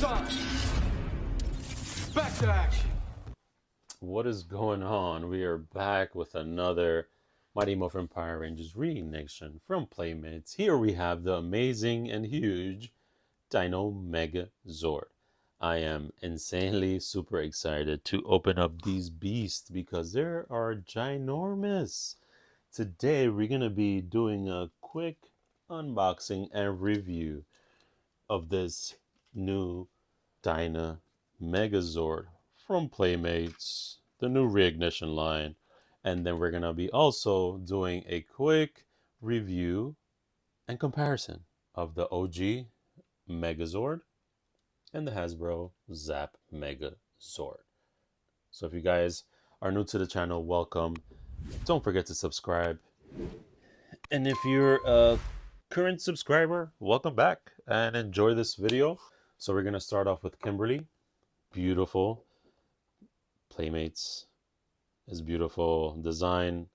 time. Back to action. What is going on? We are back with another Mighty Morphin Power Rangers reignition from Playmates. Here we have the amazing and huge Dino Megazord. I am insanely super excited to open up these beasts because they are ginormous. Today we're going to be doing a quick unboxing and review of this new Dino Megazord from Playmates, the new reignition line. And then we're going to be also doing a quick review and comparison of the OG Megazord and the Hasbro Zap Megazord. So if you guys are new to the channel, welcome. Don't forget to subscribe. And if you're a current subscriber, welcome back and enjoy this video. So we're going to start off with Kimberly. Beautiful. Playmates is beautiful design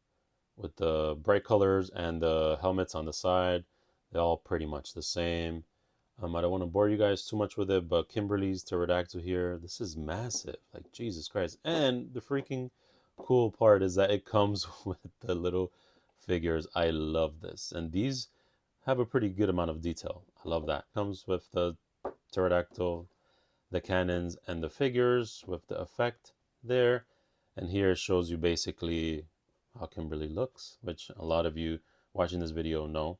with the bright colors and the helmets on the side. They're all pretty much the same. I don't want to bore you guys too much with it, but Kimberly's pterodactyl here, this is massive. Like, Jesus Christ. And the freaking cool part is that it comes with the little figures. I love this. And these have a pretty good amount of detail. I love that. Comes with the pterodactyl, the cannons, and the figures with the effect there. And here it shows you basically how Kimberly looks, which a lot of you watching this video know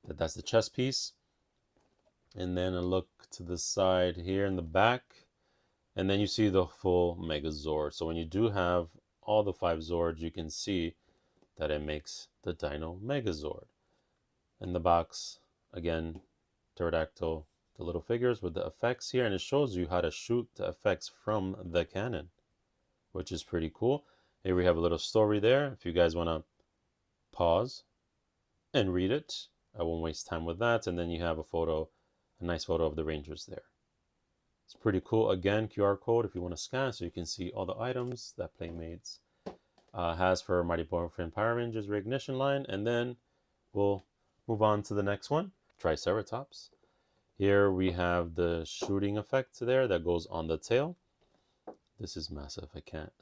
that that's the chest piece. And then a look to the side here in the back, and then you see the full Megazord. So when you do have all the 5 Zords, you can see that it makes the Dino Megazord. In the box, again, pterodactyl, the little figures with the effects here, and it shows you how to shoot the effects from the cannon, which is pretty cool. Here we have a little story there. If you guys want to pause and read it, I won't waste time with that. And then you have a nice photo of the Rangers there. It's pretty cool. Again, QR code if you want to scan so you can see all the items that Playmates has for Mighty Morphin Power Rangers reignition line. And then we'll move on to the next one, Triceratops. Here we have the shooting effect there that goes on the tail. This is massive. I can't.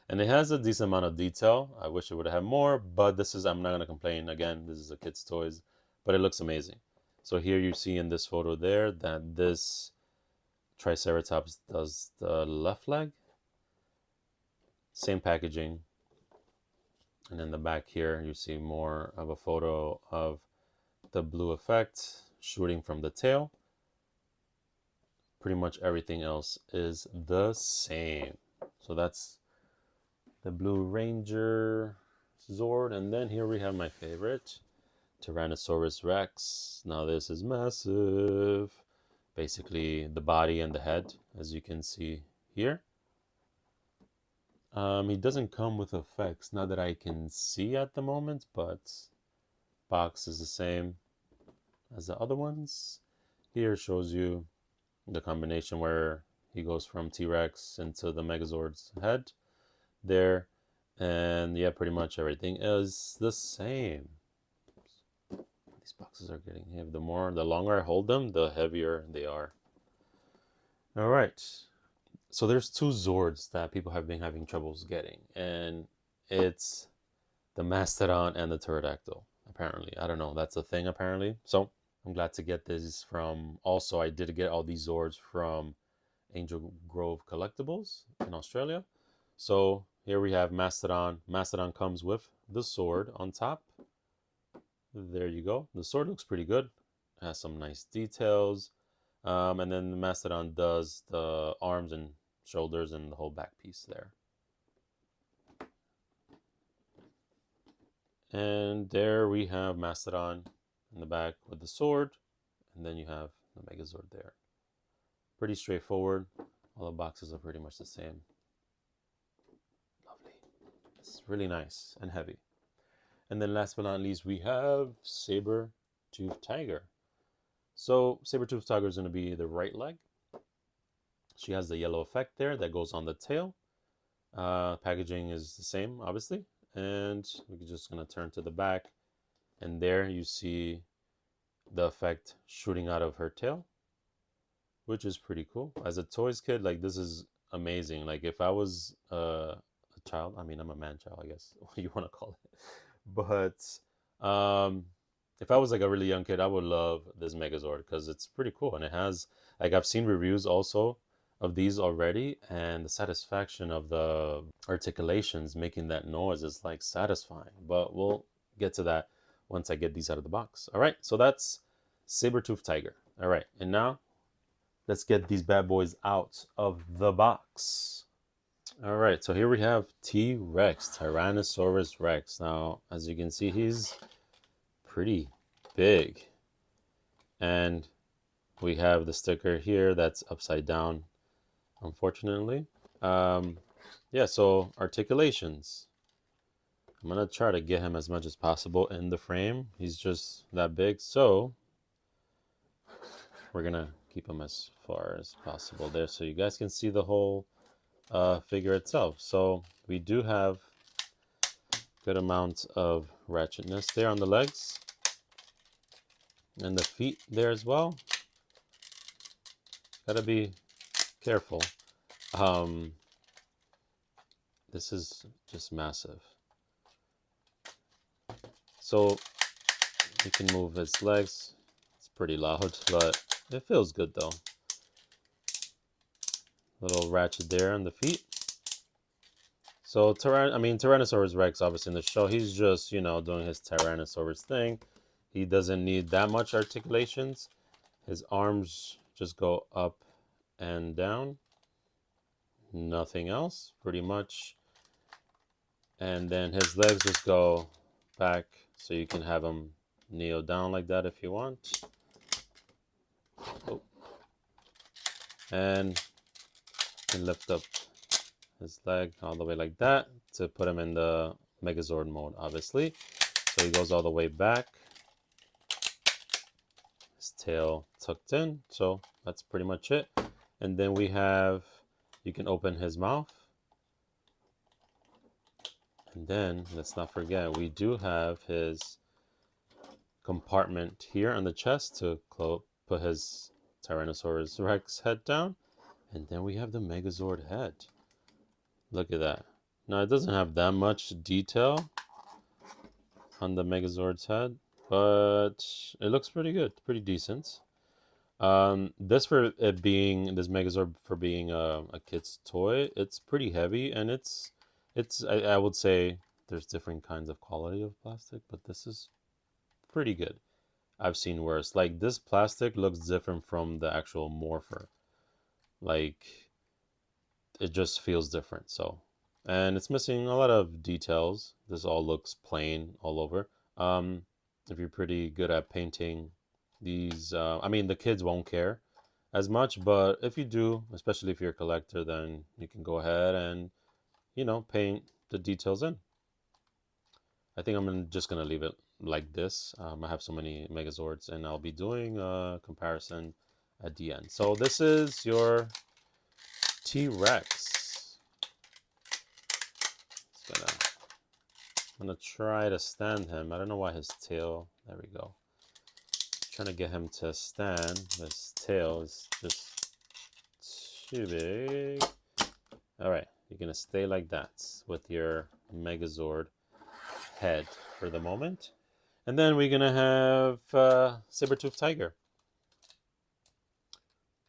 And it has a decent amount of detail. I wish it would have more, but I'm not going to complain. Again, this is a kid's toys, but it looks amazing. So here you see in this photo there that this Triceratops does the left leg. Same packaging. And in the back here, you see more of a photo of the blue effect shooting from the tail. Pretty much everything else is the same. So that's the Blue Ranger Zord. And then here we have my favorite, Tyrannosaurus Rex. Now this is massive. Basically the body and the head, as you can see here. He doesn't come with effects, not that I can see at the moment, but box is the same as the other ones. Here shows you the combination where he goes from T-Rex into the Megazord's head there. And yeah, pretty much everything is the same. These boxes are getting heavy. The longer I hold them, the heavier they are. All right. So there's 2 Zords that people have been having troubles getting, and it's the Mastodon and the pterodactyl. Apparently, I don't know. That's a thing apparently. So I'm glad to get this from. Also, I did get all these Zords from Angel Grove Collectibles in Australia. So here we have Mastodon. Mastodon comes with the sword on top. There you go. The sword looks pretty good. It has some nice details. And then the Mastodon does the arms and shoulders and the whole back piece there. And there we have Mastodon in the back with the sword. And then you have the Megazord there. Pretty straightforward. All the boxes are pretty much the same. Lovely. It's really nice and heavy. And then last but not least, we have Saber-Tooth Tiger. So Saber-Tooth Tiger is going to be the right leg. She has the yellow effect there that goes on the tail. Packaging is the same, obviously. And we're just going to turn to the back. And there you see the effect shooting out of her tail. which is pretty cool. As a toys kid, like this is amazing. Like if I was a child, I mean I'm a man child, I guess what you want to call it. But if I was like a really young kid, I would love this Megazord because it's pretty cool and it has like I've seen reviews also of these already, and the satisfaction of the articulations making that noise is like satisfying. But we'll get to that once I get these out of the box. All right, so that's saber-tooth tiger. All right, and now let's get these bad boys out of the box. All right, so here we have T-Rex, Tyrannosaurus Rex. Now, as you can see, he's pretty big. And we have the sticker here that's upside down, unfortunately. Yeah, so articulations. I'm going to try to get him as much as possible in the frame. He's just that big, so we're going to keep him as far as possible there so you guys can see the whole figure itself. So we do have good amount of ratchetness there on the legs and the feet there as well. Gotta be careful. This is just massive. So you can move his legs. It's pretty loud, but it feels good though. Little ratchet there on the feet. So Tyrannosaurus Rex, obviously in the show, he's just, you know, doing his Tyrannosaurus thing. He doesn't need that much articulations. His arms just go up and down. Nothing else, pretty much. And then his legs just go back, so you can have him kneel down like that if you want. Oh. And you can lift up his leg all the way like that to put him in the Megazord mode, obviously. So he goes all the way back. His tail tucked in, so that's pretty much it. And then we have, you can open his mouth. And then, let's not forget, we do have his compartment here on the chest to put his Tyrannosaurus Rex head down. And then we have the Megazord head. Look at that. Now, it doesn't have that much detail on the Megazord's head, but it looks pretty good, pretty decent. This Megazord for being a kid's toy, it's pretty heavy, and I would say there's different kinds of quality of plastic, but this is pretty good. I've seen worse. Like this plastic looks different from the actual morpher. Like it just feels different. So, and it's missing a lot of details. This all looks plain all over. If you're pretty good at painting these, the kids won't care as much, but if you do, especially if you're a collector, then you can go ahead and, you know, paint the details in. I think I'm just gonna leave it like this. I have so many Megazords, and I'll be doing a comparison at the end. So this is your T-Rex. I'm gonna try to stand him. I don't know why his tail. There we go. Trying to get him to stand. His tail is just too big. All right, you're gonna stay like that with your Megazord head for the moment, and then we're gonna have saber-tooth tiger.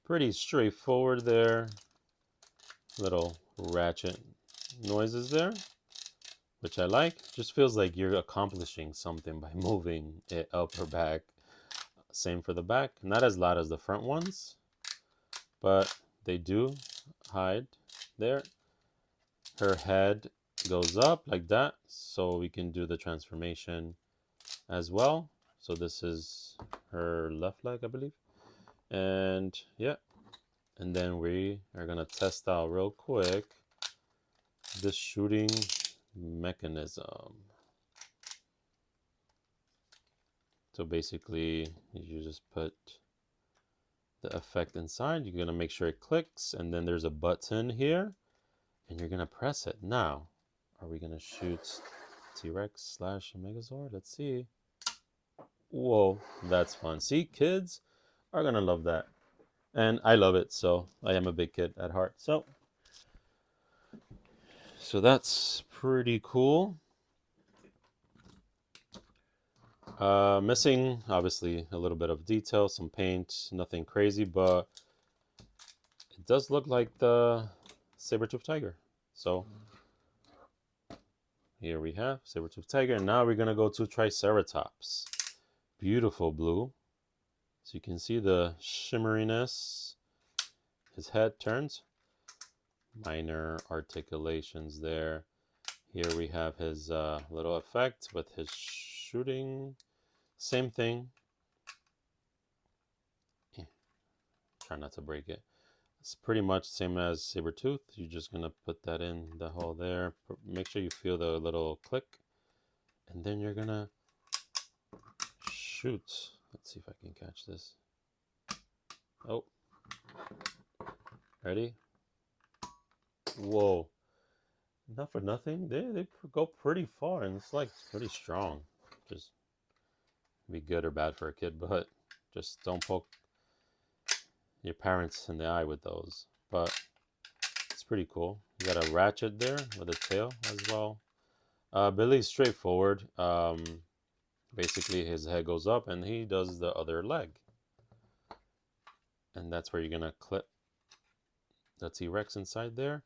Pretty straightforward there. Little ratchet noises there, which I like. Just feels like you're accomplishing something by moving it up or back. Same for the back. Not as loud as the front ones, but they do hide there. Her head goes up like that, so we can do the transformation as well. So this is her left leg, I believe. And yeah, and then we are gonna test out real quick this shooting mechanism. So basically you just put the effect inside. You're gonna make sure it clicks, and then there's a button here and you're gonna press it. Now, are we gonna shoot T-Rex / Megazord? Let's see. Whoa, that's fun. See, kids are gonna love that. And I love it. So I am a big kid at heart. So that's pretty cool. Missing obviously a little bit of detail, some paint, nothing crazy, but it does look like the saber-toothed tiger. So here we have saber-toothed tiger, and now we're gonna go to Triceratops. Beautiful blue. So you can see the shimmeriness. His head turns. Minor articulations there. Here we have his little effect with his shooting. Same thing. Try not to break it. It's pretty much same as saber-tooth. You're just gonna put that in the hole there. Make sure you feel the little click, and then you're gonna shoot. Let's see if I can catch this. Oh, ready? Whoa! Not for nothing. They go pretty far, and it's like pretty strong. Just be good or bad for a kid, but just don't poke your parents in the eye with those. But it's pretty cool. You got a ratchet there with a tail as well. Billy's straightforward. Basically his head goes up and he does the other leg. And that's where you're gonna clip the T-Rex inside there.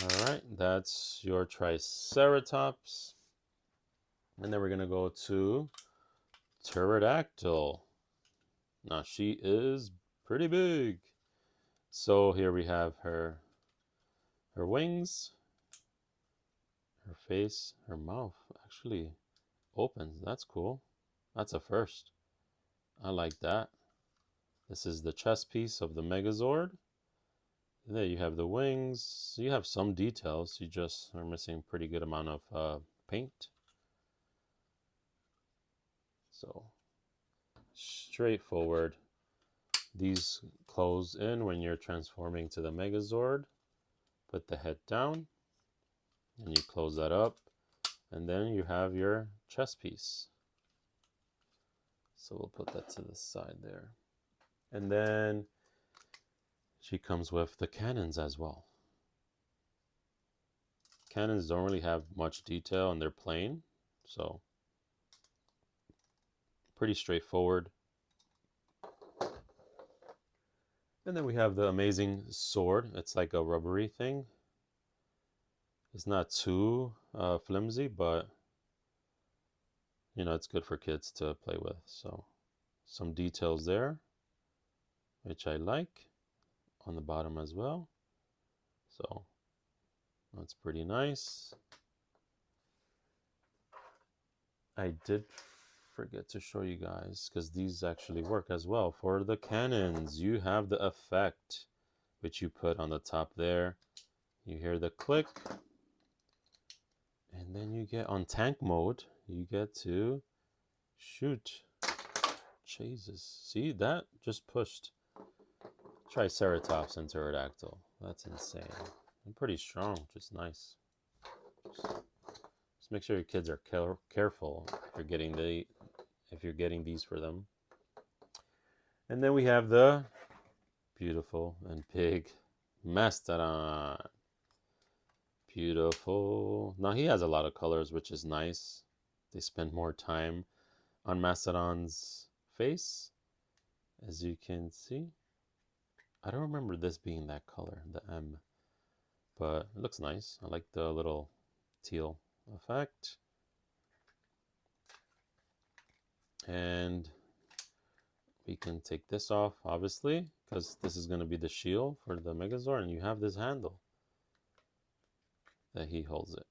Alright, that's your Triceratops. And then we're gonna go to Pterodactyl. Now she is pretty big. So here we have her wings, her face, her mouth actually opens. That's cool. That's a first. I like that. This is the chest piece of the Megazord. There you have the wings. You have some details. You just are missing a pretty good amount of paint. So straightforward. These close in when you're transforming to the Megazord. Put the head down and you close that up, and then you have your chest piece. So we'll put that to the side there. And then she comes with the cannons as well. Cannons don't really have much detail and they're plain, so pretty straightforward. And then we have the amazing sword. It's like a rubbery thing. It's not too flimsy, but you know, it's good for kids to play with. So some details there, which I like, on the bottom as well. So that's pretty nice. I did forget to show you guys, because these actually work as well. For the cannons, you have the effect, which you put on the top there. You hear the click. And then you get on tank mode, you get to shoot. Jesus. See, that just pushed Triceratops and Pterodactyl. That's insane. And pretty strong, just nice. Just make sure your kids are careful if you're getting these for them. And then we have the beautiful and big Mastodon. Beautiful. Now he has a lot of colors, which is nice. They spend more time on Mastodon's face, as you can see. I don't remember this being that color, the M, but it looks nice. I like the little teal effect. And we can take this off, obviously, because this is going to be the shield for the Megazord, and you have this handle that he holds it.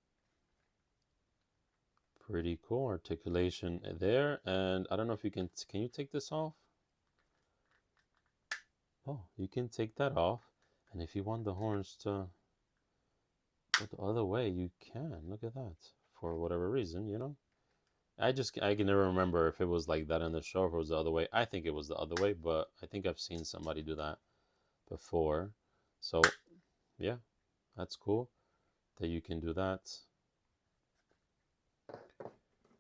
Pretty cool articulation there. And I don't know if you can you take this off? Oh, you can take that off. And if you want the horns to go the other way, you can. Look at that. For whatever reason, you know. I can never remember if it was like that in the show or if it was the other way. I think it was the other way, but I think I've seen somebody do that before. So, yeah, that's cool that you can do that.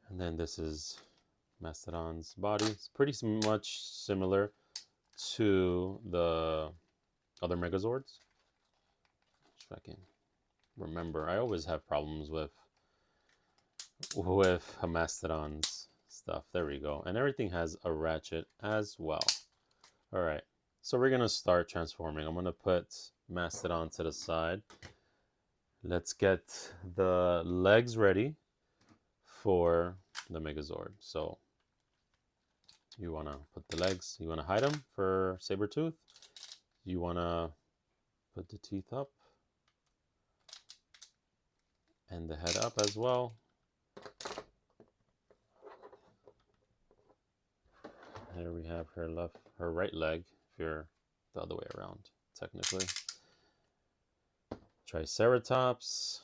And then this is Mastodon's body. It's pretty much similar to the other Megazords. If I can remember, I always have problems with Mastodon's stuff. There we go. And everything has a ratchet as well. All right. So we're going to start transforming. I'm going to put Mastodon to the side. Let's get the legs ready for the Megazord. So you want to put the legs, you want to hide them for Sabertooth. You want to put the teeth up and the head up as well. Here we have her right leg, if you're the other way around, technically. Triceratops,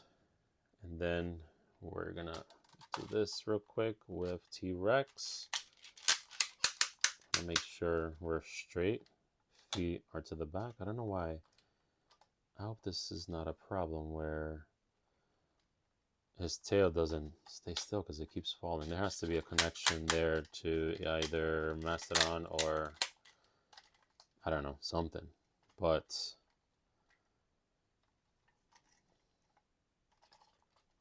and then we're gonna do this real quick with T-Rex. Make sure we're straight. Feet are to the back. I don't know why. I hope this is not a problem where his tail doesn't stay still because it keeps falling. There has to be a connection there to either Mastodon or, I don't know, something. But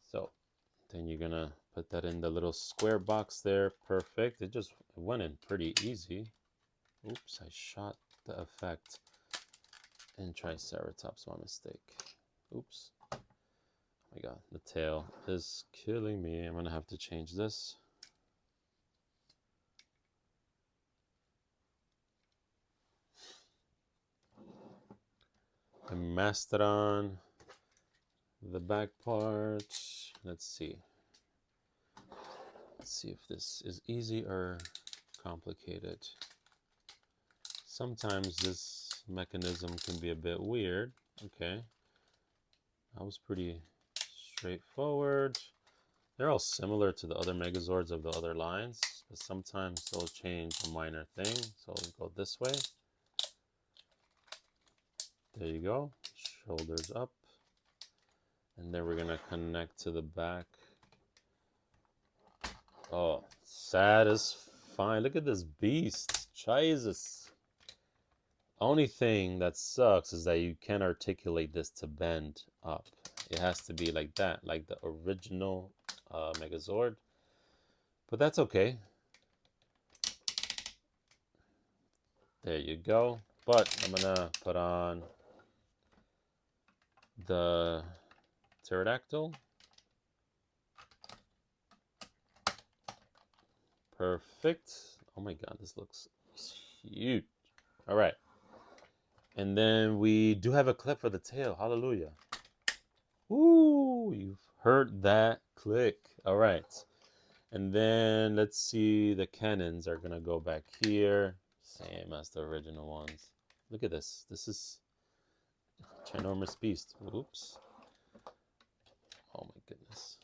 so then you're gonna put that in the little square box there. Perfect. It went in pretty easy. Oops, I shot the effect in Triceratops. My mistake. Oops. Oh my god, the tail is killing me. I'm gonna have to change this. The Mastodon, the back part. Let's see. Let's see if this is easy or complicated. Sometimes this mechanism can be a bit weird. Okay. That was pretty straightforward. They're all similar to the other Megazords of the other lines, but sometimes they'll change a minor thing. So we'll go this way. There you go. Shoulders up. And then we're going to connect to the back. Oh, satisfying. Look at this beast. Jesus. Only thing that sucks is that you can't articulate this to bend up. It has to be like that, like the original Megazord. But that's okay. There you go. But I'm going to put on the pterodactyl. Perfect. Oh my god, this looks huge. All right. And then we do have a clip for the tail. Hallelujah. Ooh, you've heard that click. All right. And then let's see, the cannons are going to go back here. Same as the original ones. Look at this. This is a ginormous beast. Oops. Oh my goodness.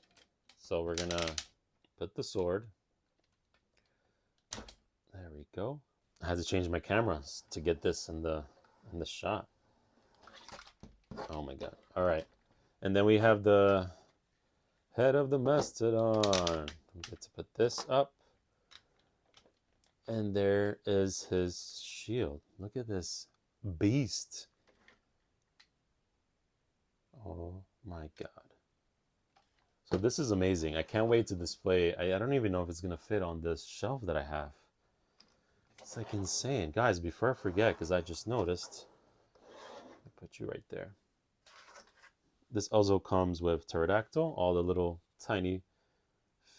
So we're going to put the sword. There we go. I had to change my cameras to get this in the shot. Oh my god. All right. And then we have the head of the Mastodon. We get to put this up. And there is his shield. Look at this beast. Oh my god. So this is amazing. I can't wait to display. I don't even know if it's going to fit on this shelf that I have. It's like insane. Guys, before I forget, because I just noticed, I'll put you right there. This also comes with pterodactyl, all the little tiny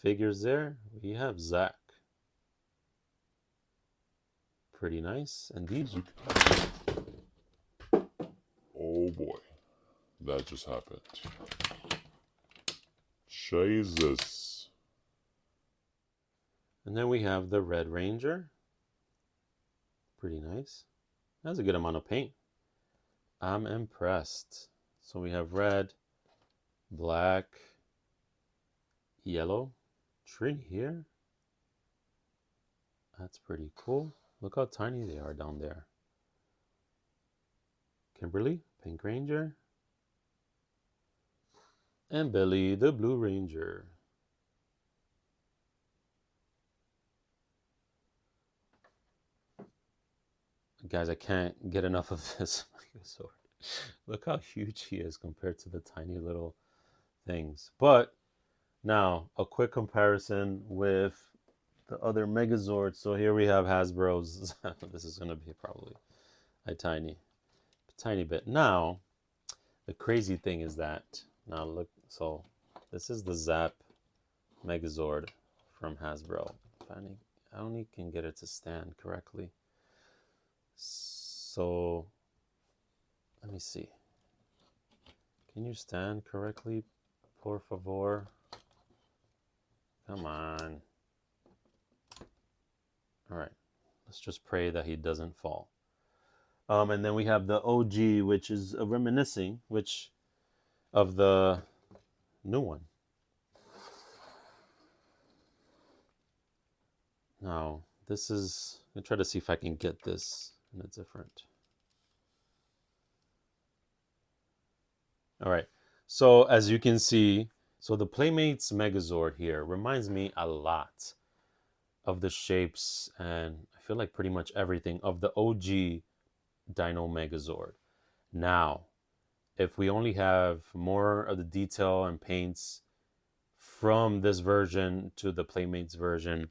figures there. We have Zach. Pretty nice. And these. Oh boy, that just happened. Jesus. And then we have the Red Ranger. Pretty nice. That's a good amount of paint. I'm impressed. So we have red, black, yellow, tree here. That's pretty cool. Look how tiny they are down there. Kimberly, Pink Ranger. And Billy, the Blue Ranger. Guys, I can't get enough of this Megazord. Look how huge he is compared to the tiny little things. But now, a quick comparison with the other Megazords. So here we have Hasbro's. This is going to be probably a tiny bit. Now, the crazy thing is that, now look, so this is the Zap Megazord from Hasbro. I only can get it to stand correctly. So, let me see. Can you stand correctly, por favor? Come on. All right. Let's just pray that he doesn't fall. And then we have the OG, which is a reminiscing, of the new one. Now, this is, I'm going to try to see if I can get this in a different. All right. So as you can see, so the Playmates Megazord here reminds me a lot of the shapes and I feel like pretty much everything of the OG Dino Megazord. Now, if we only have more of the detail and paints from this version to the Playmates version,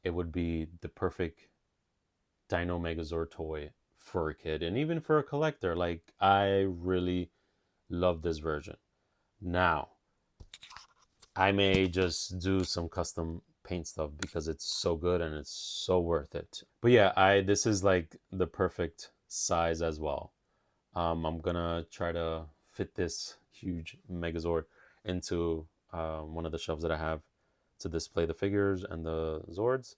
it would be the perfect Dino Megazord toy for a kid and even for a collector. Like, I really love this version. Now, I may just do some custom paint stuff because it's so good and it's so worth it. But yeah, this is like the perfect size as well. I'm gonna try to fit this huge Megazord into one of the shelves that I have to display the figures and the Zords.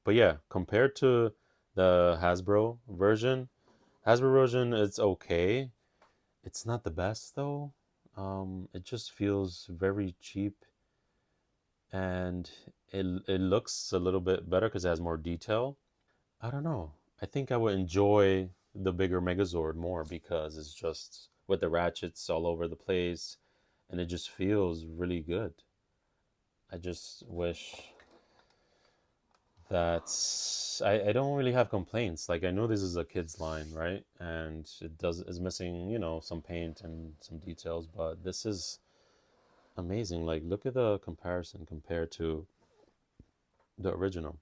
But yeah, compared to the Hasbro version, it's okay. It's not the best though. It just feels very cheap, and it looks a little bit better because it has more detail. I don't know. I think I would enjoy the bigger Megazord more because it's just with the ratchets all over the place, and it just feels really good. I just wish that I don't really have complaints. Like, I know this is a kids line, right? And is missing, some paint and some details, but this is amazing. Like, look at the comparison compared to the original.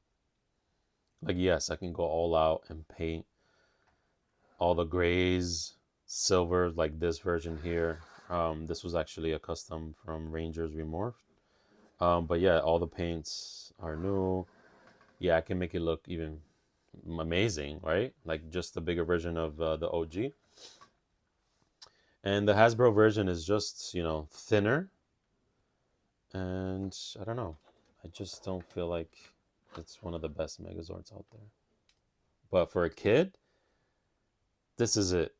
Like, yes, I can go all out and paint all the grays, silvers, like this version here. This was actually a custom from Rangers Remorphed. But yeah, all the paints are new. Yeah, I can make it look even amazing, right? Like just the bigger version of the OG. And the Hasbro version is just, thinner. And I don't know. I just don't feel like it's one of the best Megazords out there. But for a kid, this is it.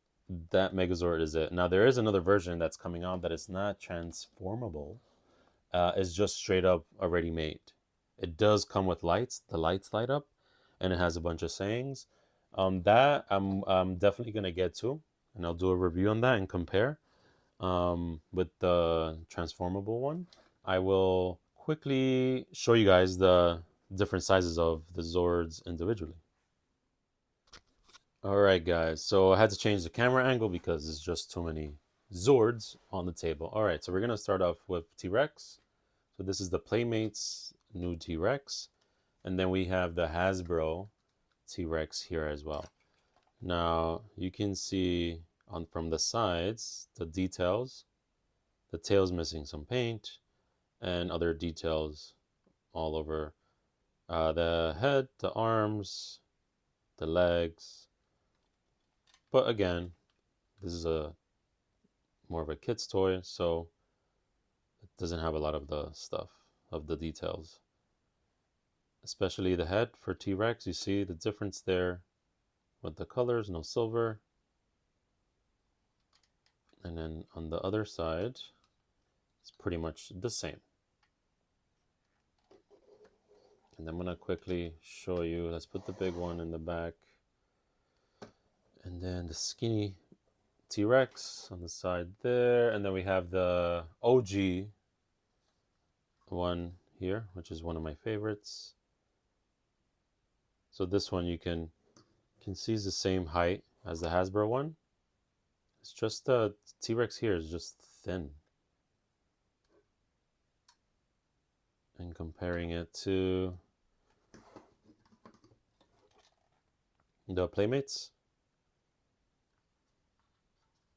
That Megazord is it. Now, there is another version that's coming out that is not transformable. It's just straight up already made. It does come with lights. The lights light up, and it has a bunch of sayings. That I'm definitely gonna get to, and I'll do a review on that and compare with the transformable one. I will quickly show you guys the different sizes of the Zords individually. All right, guys. So I had to change the camera angle because there's just too many Zords on the table. All right, so we're gonna start off with T-Rex. So this is the Playmates new T-Rex, and then we have the Hasbro T-Rex here as well. Now you can see from the sides the details. The tail's missing some paint, and other details all over the head, the arms, the legs. But again, this is more of a kid's toy, so it doesn't have a lot of the stuff, of the details. Especially the head for T-Rex, you see the difference there with the colors, no silver. And then on the other side, it's pretty much the same. And I'm gonna quickly show you, let's put the big one in the back. And then the skinny T-Rex on the side there. And then we have the OG one here, which is one of my favorites. So this one you can You can see it's the same height as the Hasbro one. It's just the T-Rex here is just thin. And comparing it to the Playmates,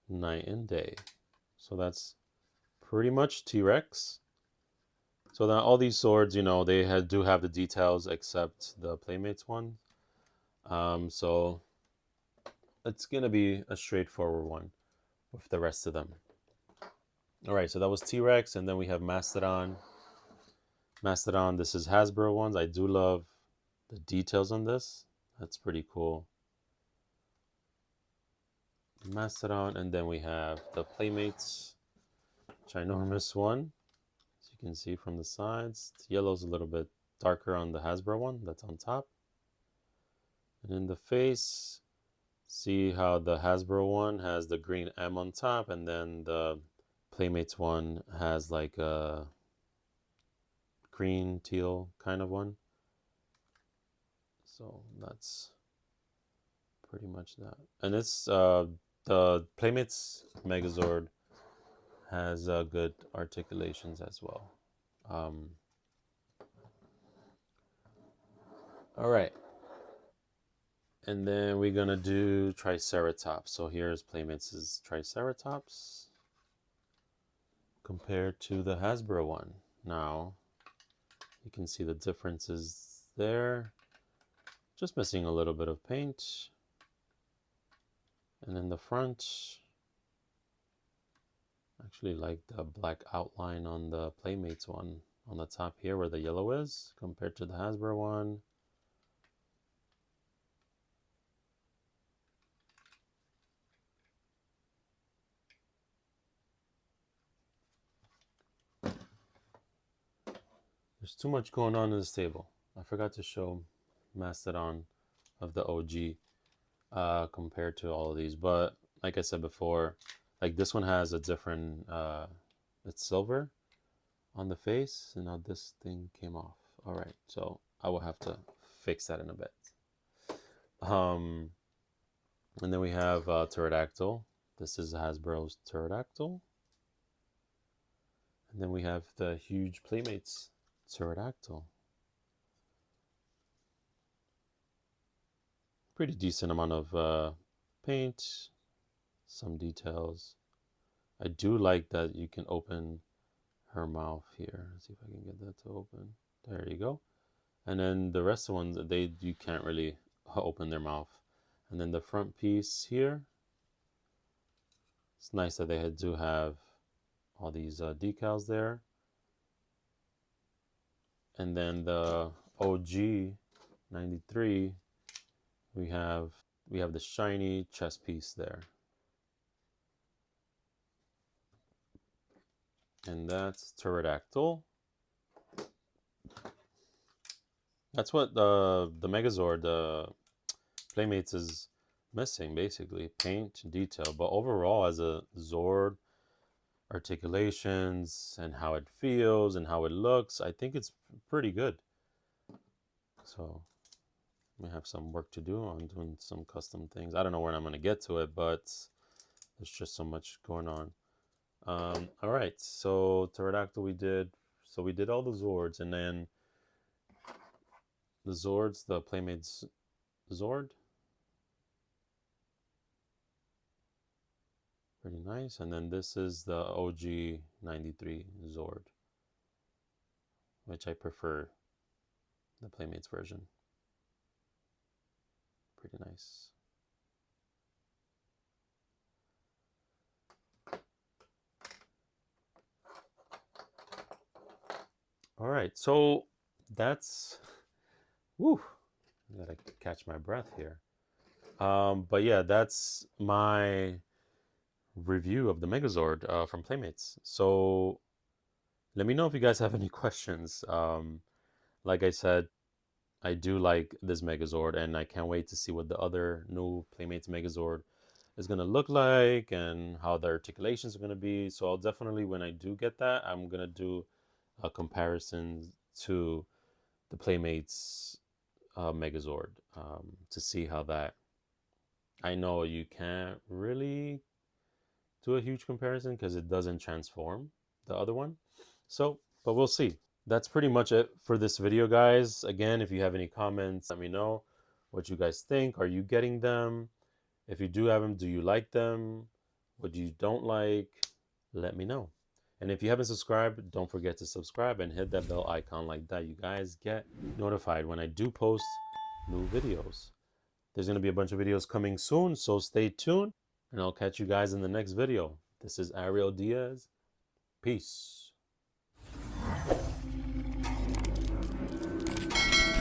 night and day. So that's pretty much T-Rex. So now all these swords, you know, they do have the details except the Playmates one. So it's gonna be a straightforward one with the rest of them. All right, so that was T-Rex, and then we have Mastodon. Mastodon, this is Hasbro ones. I do love the details on this. That's pretty cool. Mastodon, and then we have the Playmates ginormous one. As you can see from the sides, the yellow's a little bit darker on the Hasbro one that's on top. And in the face, see how the Hasbro one has the green M on top, and then the Playmates one has like a green teal kind of one. So that's pretty much that. And it's the Playmates Megazord has good articulations as well. All right. And then we're gonna do Triceratops. So here's Playmates' Triceratops compared to the Hasbro one. Now you can see the differences there. Just missing a little bit of paint. And in the front, I actually like the black outline on the Playmates one on the top here where the yellow is compared to the Hasbro one. There's too much going on in this table. I forgot to show Mastodon of the OG compared to all of these. But like I said before, like this one has a different, it's silver on the face. And now this thing came off. All right, so I will have to fix that in a bit. And then we have Pterodactyl. This is Hasbro's Pterodactyl. And then we have the huge Playmates Pterodactyl. Pretty decent amount of paint, some details. I do like that you can open her mouth here. Let's see if I can get that to open. There you go. And then the rest of the ones, you can't really open their mouth. And then the front piece here, it's nice that they do have all these decals there. And then the OG 93, we have the shiny chest piece there. And that's Pterodactyl. That's what the Megazord, the Playmates is missing, basically. Paint, detail. But overall, as a Zord, articulations, and how it feels, and how it looks, I think it's pretty good. So, we have some work to do on doing some custom things. I don't know when I'm going to get to it, but there's just so much going on. All right, so Pterodactyl we did. So we did all the Zords, and then the Zords, the Playmates Zord. Pretty nice. And then this is the OG 93 Zord, which I prefer the Playmates version. Pretty nice. All right, so that's, woo, I gotta catch my breath here. But yeah, that's my review of the Megazord from Playmates. So let me know if you guys have any questions. Like I said, I do like this Megazord, and I can't wait to see what the other new Playmates Megazord is going to look like and how the articulations are going to be. So I'll definitely, when I do get that, I'm going to do a comparison to the Playmates Megazord to see how that I know you can't really do a huge comparison because it doesn't transform the other one. So, but we'll see. That's pretty much it for this video, guys. Again, if you have any comments, let me know what you guys think. Are you getting them? If you do have them, do you like them? What you don't like, let me know. And if you haven't subscribed, don't forget to subscribe and hit that bell icon like that. You guys get notified when I do post new videos. There's going to be a bunch of videos coming soon, so stay tuned. And I'll catch you guys in the next video. This is Ariel Diaz. Peace.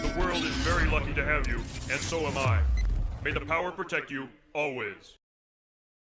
The world is very lucky to have you, and so am I. May the power protect you, always.